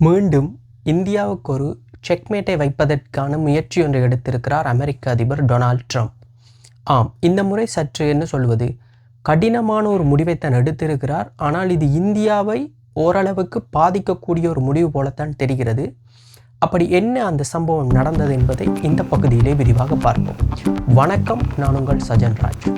மீண்டும் இந்தியாவுக்கு ஒரு செக்மேட்டை வைப்பதற்கான முயற்சி ஒன்றை எடுத்திருக்கிறார் அமெரிக்க அதிபர் டொனால்ட் ட்ரம்ப். ஆம், இந்த முறை சற்று என்ன சொல்வது, கடினமான ஒரு முடிவைத்தான் எடுத்திருக்கிறார். ஆனால் இது இந்தியாவை ஓரளவுக்கு பாதிக்கக்கூடிய ஒரு முடிவு போலத்தான் தெரிகிறது. அப்படி என்ன அந்த சம்பவம் நடந்தது என்பதை இந்த பகுதியிலே விரிவாக பார்ப்போம். வணக்கம், நான் உங்கள் சஜன் ராஜ்.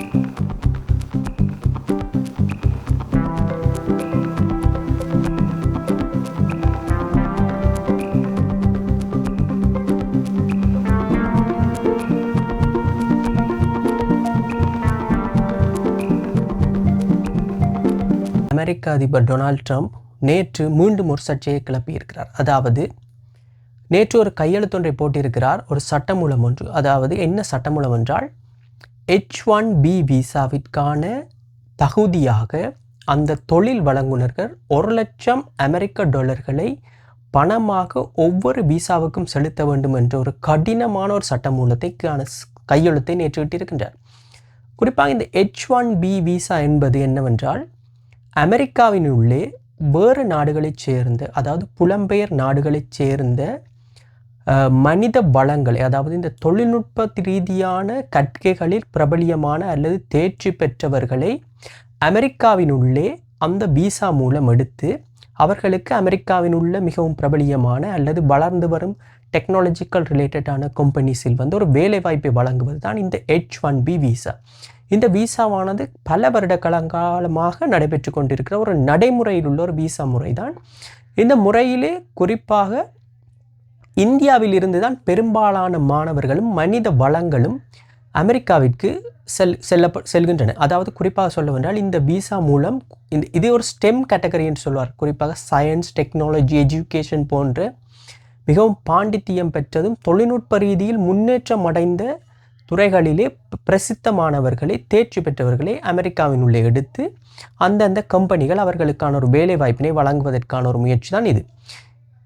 அமெரிக்க அதிபர் டொனால்ட் ட்ரம்ப் நேற்று மீண்டும் ஒரு சர்ச்சையை கிளப்பியிருக்கிறார். அதாவது நேற்று ஒரு கையெழுத்தொன்றை போட்டிருக்கிறார், ஒரு சட்டமூலம் ஒன்று. அதாவது என்ன சட்டமூலம் என்றால், H1B விசாவிற்கான தகுதியாக அந்த தொழில் வழங்குனர்கள் 1 லட்சம் அமெரிக்க டாலர்களை பணமாக ஒவ்வொரு விசாவுக்கும் செலுத்த வேண்டும் என்ற ஒரு கடினமான ஒரு சட்டமூலத்தை கையெழுத்தை நேற்று விட்டிருக்கின்றார். குறிப்பாக இந்த H1B விசா என்பது என்னவென்றால், அமெரிக்காவின் உள்ளே வேறு நாடுகளைச் சேர்ந்த, அதாவது புலம்பெயர் நாடுகளைச் சேர்ந்த மனித வளங்களை, அதாவது இந்த தொழில்நுட்ப ரீதியான கற்கைகளில் பிரபலியமான அல்லது தேர்ச்சி பெற்றவர்களை அமெரிக்காவின் உள்ளே அந்த விசா மூலம் எடுத்து அவர்களுக்கு அமெரிக்காவின் உள்ள மிகவும் பிரபலியமான அல்லது வளர்ந்து வரும் டெக்னாலஜிக்கல் ரிலேட்டடான கம்பெனிஸில் ஒரு வேலைவாய்ப்பை வழங்குவது தான் இந்த H1B விசா. இந்த விசாவானது பல வருட காலமாக நடைபெற்று கொண்டிருக்கிற ஒரு நடைமுறையில் உள்ள ஒரு விசா முறை தான். இந்த முறையிலே குறிப்பாக இந்தியாவில் இருந்து தான் பெரும்பாலான மாணவர்களும் மனித வளங்களும் அமெரிக்காவிற்கு செல்கின்றன. அதாவது குறிப்பாக சொல்லவென்றால், இந்த விசா மூலம் இது ஒரு ஸ்டெம் கேட்டகரி என்று சொல்வார். குறிப்பாக சயின்ஸ், டெக்னாலஜி, எஜுகேஷன் போன்ற மிகவும் பாண்டித்தியம் பெற்றதும் தொழில்நுட்ப ரீதியில் முன்னேற்றம் அடைந்த துறைகளிலே பிரசித்தமானவர்களை, தேர்ச்சி பெற்றவர்களை அமெரிக்காவின் உள்ளே எடுத்து அந்தந்த கம்பெனிகள் அவர்களுக்கான ஒரு வேலை வாய்ப்பினை வழங்குவதற்கான ஒரு முயற்சி தான் இது.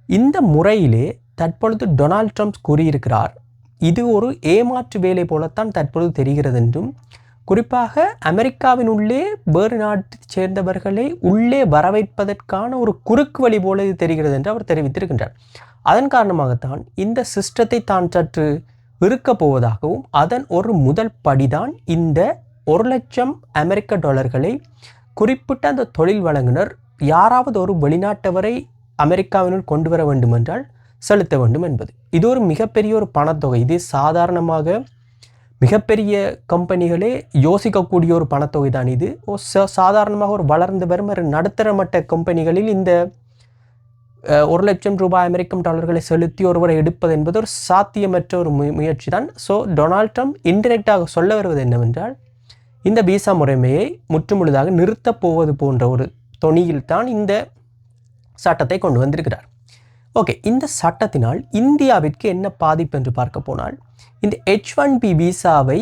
இந்த முறையிலே தற்பொழுது டொனால்ட் ட்ரம்ப் கூறியிருக்கிறார், இது ஒரு ஏமாற்று வேலை போலத்தான் தற்பொழுது தெரிகிறது என்றும், குறிப்பாக அமெரிக்காவின் உள்ளே வேறு நாட்டைச் சேர்ந்தவர்களை உள்ளே வரவைப்பதற்கான ஒரு குறுக்கு வழி போல இது தெரிகிறது என்று அவர் தெரிவித்திருக்கின்றார். அதன் காரணமாகத்தான் இந்த சிஸ்டத்தை தான் சற்று இருக்கப் போவதாகவும், அதன் ஒரு முதல் படிதான் இந்த 1 லட்சம் அமெரிக்க டாலர்களை குறிப்பிட்ட அந்த தொழில் வழங்குனர் யாராவது ஒரு வெளிநாட்டவரை அமெரிக்காவினுள் கொண்டு வர வேண்டும் என்றால் செலுத்த வேண்டும் என்பது. இது ஒரு மிகப்பெரிய ஒரு பணத்தொகை. இது சாதாரணமாக மிகப்பெரிய கம்பெனிகளே யோசிக்கக்கூடிய ஒரு பணத்தொகை தான் இது. சாதாரணமாக ஒரு வளர்ந்து வரும் ஒரு நடுத்தர மட்ட கம்பெனிகளில் இந்த 1 லட்சம் ரூபாய் அமெரிக்கன் டாலர்களை செலுத்தி ஒருவரை எடுப்பது என்பது ஒரு சாத்தியமற்ற ஒரு முயற்சி தான். ஸோ டொனால்ட் ட்ரம்ப் இன்டிரெக்டாக சொல்ல வருவது என்னவென்றால், இந்த விசா முறைமையை முற்றுமுழுதாக நிறுத்தப் போவது போன்ற ஒரு தொனியில் தான் இந்த சட்டத்தை கொண்டு வந்திருக்கிறார். ஓகே, இந்த சட்டத்தினால் இந்தியாவிற்கு என்ன பாதிப்பு என்று பார்க்க போனால், இந்த H1B விசாவை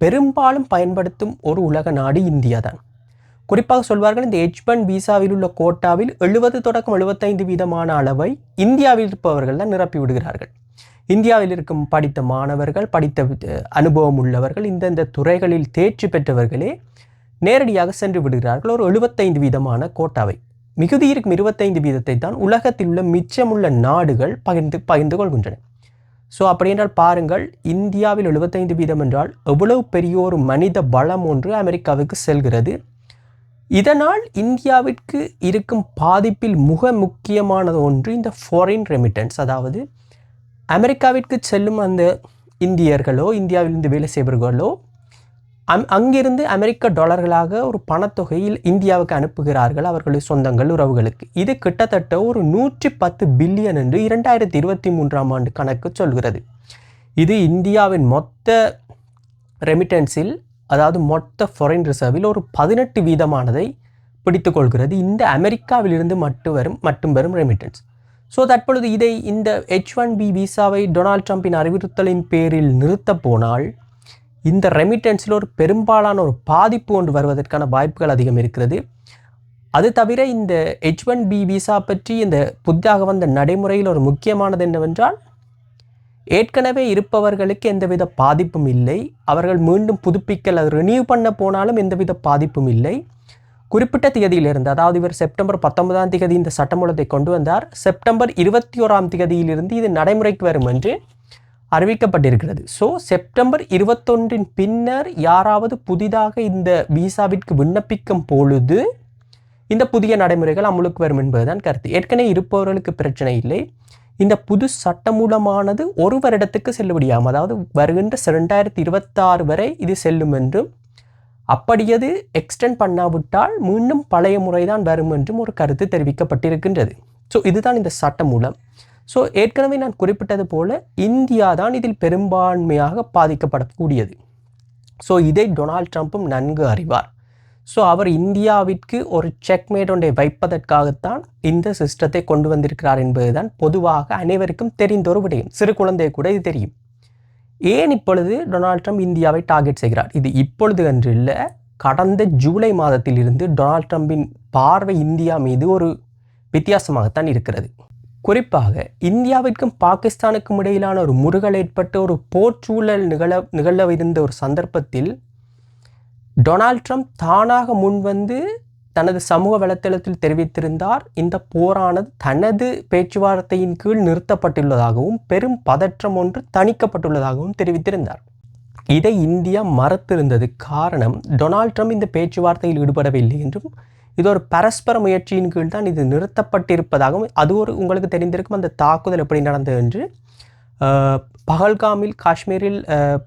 பெரும்பாலும் பயன்படுத்தும் ஒரு உலக நாடு இந்தியா தான். குறிப்பாக சொல்வார்கள், இந்த H1 விசாவில் உள்ள கோட்டாவில் 70-75% அளவை இந்தியாவில் இருப்பவர்கள் தான் நிரப்பி விடுகிறார்கள். இந்தியாவில் இருக்கும் படித்த மாணவர்கள், படித்த அனுபவம் உள்ளவர்கள், இந்த துறைகளில் தேர்ச்சி பெற்றவர்களே நேரடியாக சென்று விடுகிறார்கள். ஒரு 75% கோட்டாவை, மிகுதி இருக்கும் 25% தான் உலகத்தில் உள்ள மிச்சமுள்ள நாடுகள் பகிர்ந்து கொள்கின்றன. ஸோ அப்படி என்றால் பாருங்கள், இந்தியாவில் 75% என்றால் எவ்வளவு பெரிய ஒரு மனித பலம் ஒன்று அமெரிக்காவுக்கு செல்கிறது. இதனால் இந்தியாவிற்கு இருக்கும் பாதிப்பில் மிக முக்கியமானது ஒன்று இந்த ஃபாரின் ரெமிட்டன்ஸ். அதாவது அமெரிக்காவிற்கு செல்லும் அந்த இந்தியர்களோ, இந்தியாவிலிருந்து வேலை செய்பவர்களோ அங்கிருந்து அமெரிக்க டாலர்களாக ஒரு பணத்தொகையில் இந்தியாவுக்கு அனுப்புகிறார்கள் அவர்களுடைய சொந்தங்கள், உறவுகளுக்கு. இது கிட்டத்தட்ட ஒரு 110 பில்லியன் என்று 2023ஆம் ஆண்டு கணக்கு சொல்கிறது. இது இந்தியாவின் மொத்த ரெமிட்டன்ஸில், அதாவது மொத்த ஃபாரின் ரிசர்வில் ஒரு 18% பிடித்து கொள்கிறது இந்த அமெரிக்காவிலிருந்து மட்டும் வரும் ரெமிட்டன்ஸ். ஸோ தற்பொழுது இந்த H1B விசாவை டொனால்ட் ட்ரம்பின் அறிவுறுத்தலின் பேரில் நிறுத்த போனால் இந்த ரெமிட்டன்ஸில் ஒரு பெரும்பாலான ஒரு பாதிப்பு கொண்டு வருவதற்கான வாய்ப்புகள் அதிகம் இருக்கிறது. அது தவிர இந்த H1B விசா பற்றி இந்த புதிதாக வந்த நடைமுறையில் ஒரு முக்கியமானது என்னவென்றால், ஏற்கனவே இருப்பவர்களுக்கு எந்தவித பாதிப்பும் இல்லை. அவர்கள் மீண்டும் புதுப்பிக்கல், அது ரினியூ பண்ண போனாலும் எந்தவித பாதிப்பும் இல்லை. குறிப்பிட்ட தேதியிலிருந்து, அதாவது இவர் செப்டம்பர் 19ஆம் தேதி இந்த சட்டமூலத்தை கொண்டு வந்தார். செப்டம்பர் 21ஆம் தேதியிலிருந்து இது நடைமுறைக்கு வரும் என்று அறிவிக்கப்பட்டிருக்கிறது. ஸோ செப்டம்பர் 21 பின்னர் யாராவது புதிதாக இந்த விசாவிற்கு விண்ணப்பிக்கும் பொழுது இந்த புதிய நடைமுறைகள் அமுலுக்கு வரும் என்பதுதான் கருத்து. ஏற்கனவே இருப்பவர்களுக்கு பிரச்சனை இல்லை. இந்த புது சட்டமூலமானது ஒரு வருடத்துக்கு செல்லுபடியாகும். அதாவது வருகின்ற 2026 வரை இது செல்லும் என்றும், அப்படியது எக்ஸ்டெண்ட் பண்ணாவிட்டால் மீண்டும் பழைய முறைதான் வரும் என்றும் ஒரு கருத்து தெரிவிக்கப்பட்டிருக்கின்றது. ஸோ இதுதான் இந்த சட்டமூலம். ஸோ ஏற்கனவே நான் குறிப்பிட்டது போல இந்தியா தான் இதில் பெரும்பான்மையாக பாதிக்கப்படக்கூடியது. ஸோ இதை டொனால்ட் ட்ரம்ப்பும் நன்கு அறிவார். ஸோ அவர் இந்தியாவிற்கு ஒரு செக்மேட் ஒன்றை வைப்பதற்காகத்தான் இந்த சிஸ்டத்தை கொண்டு வந்திருக்கிறார் என்பதுதான் பொதுவாக அனைவருக்கும் தெரிந்த ஒரு விடயம். சிறு குழந்தை கூட இது தெரியும். ஏன் இப்பொழுது டொனால்ட் ட்ரம்ப் இந்தியாவை டார்கெட் செய்கிறார்? இது இப்பொழுது என்று இல்லை, கடந்த ஜூலை மாதத்திலிருந்து டொனால்ட் ட்ரம்பின் பார்வை இந்தியா மீது ஒரு வித்தியாசமாகத்தான் இருக்கிறது. குறிப்பாக இந்தியாவிற்கும் பாகிஸ்தானுக்கும் இடையிலான ஒரு முறுகல் ஏற்பட்ட ஒரு போர்ச்சூழல் நிகழவிருந்த ஒரு சந்தர்ப்பத்தில் டொனால்ட் ட்ரம்ப் தானாக முன்வந்து தனது சமூக வலைத்தளத்தில் தெரிவித்திருந்தார், இந்த போரானது தனது பேச்சுவார்த்தையின் கீழ் நிறுத்தப்பட்டுள்ளதாகவும் பெரும் பதற்றம் ஒன்று தணிக்கப்பட்டுள்ளதாகவும் தெரிவித்திருந்தார். இதை இந்தியா மறுத்திருந்தது. காரணம், டொனால்ட் ட்ரம்ப் இந்த பேச்சுவார்த்தையில் ஈடுபடவில்லை என்றும் இது ஒரு பரஸ்பர முயற்சியின் கீழ் தான் இது நிறுத்தப்பட்டிருப்பதாகவும், அது ஒரு உங்களுக்கு தெரிந்திருக்கும் அந்த தாக்குதல் எப்படி நடந்தது என்று. காஷ்மீரில்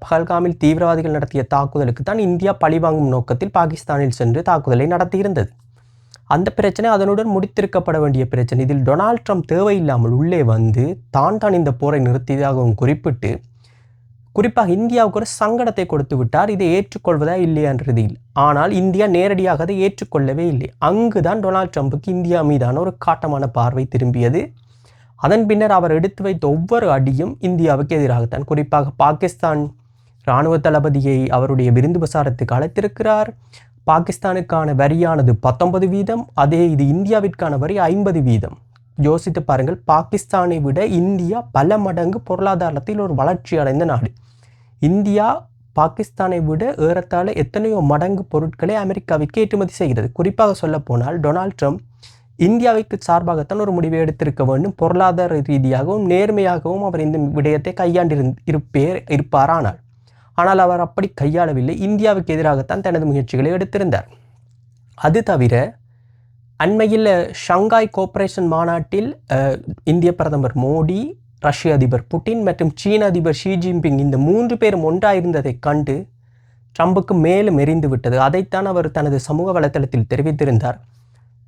பஹல்காமில் தீவிரவாதிகள் நடத்திய தாக்குதலுக்கு தான் இந்தியா பழிவாங்கும் நோக்கத்தில் பாகிஸ்தானில் சென்று தாக்குதலை நடத்தியிருந்தது. அந்த பிரச்சனை அதனுடன் முடித்திருக்கப்பட வேண்டிய பிரச்சனை. இதில் டொனால்ட் ட்ரம்ப் தேவையில்லாமல் உள்ளே வந்து தான் இந்த போரை நிறுத்தியதாகவும் குறிப்பிட்டு, குறிப்பாக இந்தியாவுக்கு ஒரு சங்கடத்தை கொடுத்து விட்டார். இதை ஏற்றுக்கொள்வதா இல்லையா என்றது இல்லை. ஆனால் இந்தியா நேரடியாக அதை ஏற்றுக்கொள்ளவே இல்லை. அங்குதான் டொனால்ட் ட்ரம்புக்கு இந்தியா மீதான ஒரு காட்டமான பார்வை திரும்பியது. அதன் பின்னர் அவர் எடுத்து வைத்த ஒவ்வொரு அடியும் இந்தியாவுக்கு எதிராகத்தான். குறிப்பாக பாகிஸ்தான் இராணுவ தளபதியை அவருடைய விருந்து பிரசாரத்துக்கு அழைத்திருக்கிறார். பாகிஸ்தானுக்கான வரியானது 19%, அதே இது இந்தியாவிற்கான வரி 50%. யோசித்து பாருங்கள், பாகிஸ்தானை விட இந்தியா பல மடங்கு பொருளாதாரத்தில் ஒரு வளர்ச்சி அடைந்த நாடு. இந்தியா பாகிஸ்தானை விட ஏறத்தாழ எத்தனையோ மடங்கு பொருட்களை அமெரிக்காவிற்கு ஏற்றுமதி செய்கிறது. குறிப்பாக சொல்ல போனால் டொனால்ட் ட்ரம்ப் இந்தியாவுக்கு சார்பாகத்தான் ஒரு முடிவை எடுத்திருக்க வேண்டும். பொருளாதார ரீதியாகவும் நேர்மையாகவும் அவர் இந்த விடயத்தை கையாண்டிருப்பார். ஆனால் அவர் அப்படி கையாளவில்லை. இந்தியாவுக்கு எதிராகத்தான் தனது முயற்சிகளை எடுத்திருந்தார். அது தவிர அண்மையில் ஷங்காய் கோஆபரேஷன் மாநாட்டில் இந்திய பிரதமர் மோடி, ரஷ்ய அதிபர் புட்டின் மற்றும் சீன அதிபர் ஷி ஜின்பிங் இந்த 3 பேரும் ஒன்றாயிருந்ததை கண்டு ட்ரம்புக்கு மேலும் எரிந்து விட்டது. அதைத்தான் அவர் தனது சமூக வலைத்தளத்தில் தெரிவித்திருந்தார்.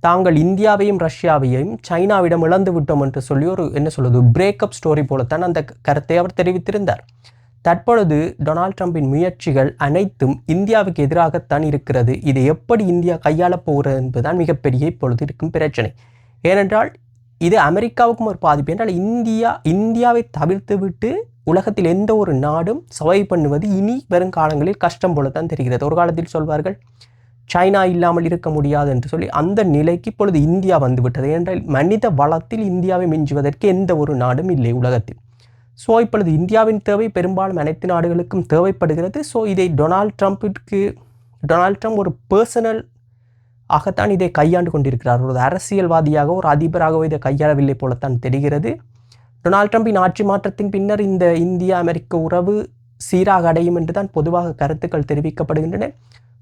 தாங்கள் இந்தியாவையும் ரஷ்யாவையும் சைனாவிடம் இழந்து விட்டோம் என்று சொல்லி ஒரு பிரேக்கப் ஸ்டோரி போலத்தான் அந்த கருத்தை அவர் தெரிவித்திருந்தார். தற்பொழுது டொனால்ட் ட்ரம்பின் முயற்சிகள் அனைத்தும் இந்தியாவுக்கு எதிராகத்தான் இருக்கிறது. இதை எப்படி இந்தியா கையாளப் போகிறது என்பதுதான் மிகப்பெரிய இப்பொழுது இருக்கும் பிரச்சனை. ஏனென்றால் இது அமெரிக்காவுக்கும் ஒரு பாதிப்பு. என்றால் இந்தியாவை தவிர்த்து விட்டு உலகத்தில் எந்த ஒரு நாடும் சர்வை பண்ணுவது இனி வரும் காலங்களில் கஷ்டம் போலத்தான் தெரிகிறது. ஒரு காலத்தில் சொல்வார்கள் சைனா இல்லாமல் இருக்க முடியாது என்று சொல்லி, அந்த நிலைக்கு இப்பொழுது இந்தியா வந்துவிட்டது. என்றால் மனித வளத்தில் இந்தியாவை மிஞ்சுவதற்கு எந்த ஒரு நாடும் இல்லை உலகத்தில். ஸோ இப்பொழுது இந்தியாவின் தேவை பெரும்பாலும் அனைத்து நாடுகளுக்கும் தேவைப்படுகிறது. ஸோ இதை டொனால்ட் ட்ரம்ப் ஒரு பர்சனல் ஆகத்தான் இதை கையாண்டு கொண்டிருக்கிறார். ஒரு அரசியல்வாதியாக, ஒரு அதிபராகவோ இதை கையாளவில்லை போலத்தான் தெரிகிறது. டொனால்ட் ட்ரம்பின் ஆட்சி மாற்றத்தின் பின்னர் இந்த இந்தியா அமெரிக்க உறவு சீராக அடையும் என்று தான் பொதுவாக கருத்துக்கள் தெரிவிக்கப்படுகின்றன.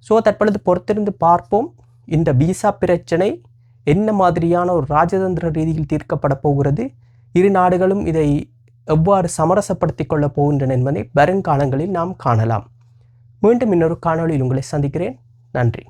ஸோ தற்பொழுது பொறுத்திருந்து பார்ப்போம், இந்த விசா பிரச்சனை என்ன மாதிரியான ஒரு ராஜதந்திர ரீதியில் தீர்க்கப்பட போகிறது, இரு நாடுகளும் இதை எவ்வாறு சமரசப்படுத்திக் கொள்ளப் போகின்றன என்பதை வருங்காலங்களில் நாம் காணலாம். மீண்டும் இன்னொரு காணொளியில் உங்களை சந்திக்கிறேன். நன்றி.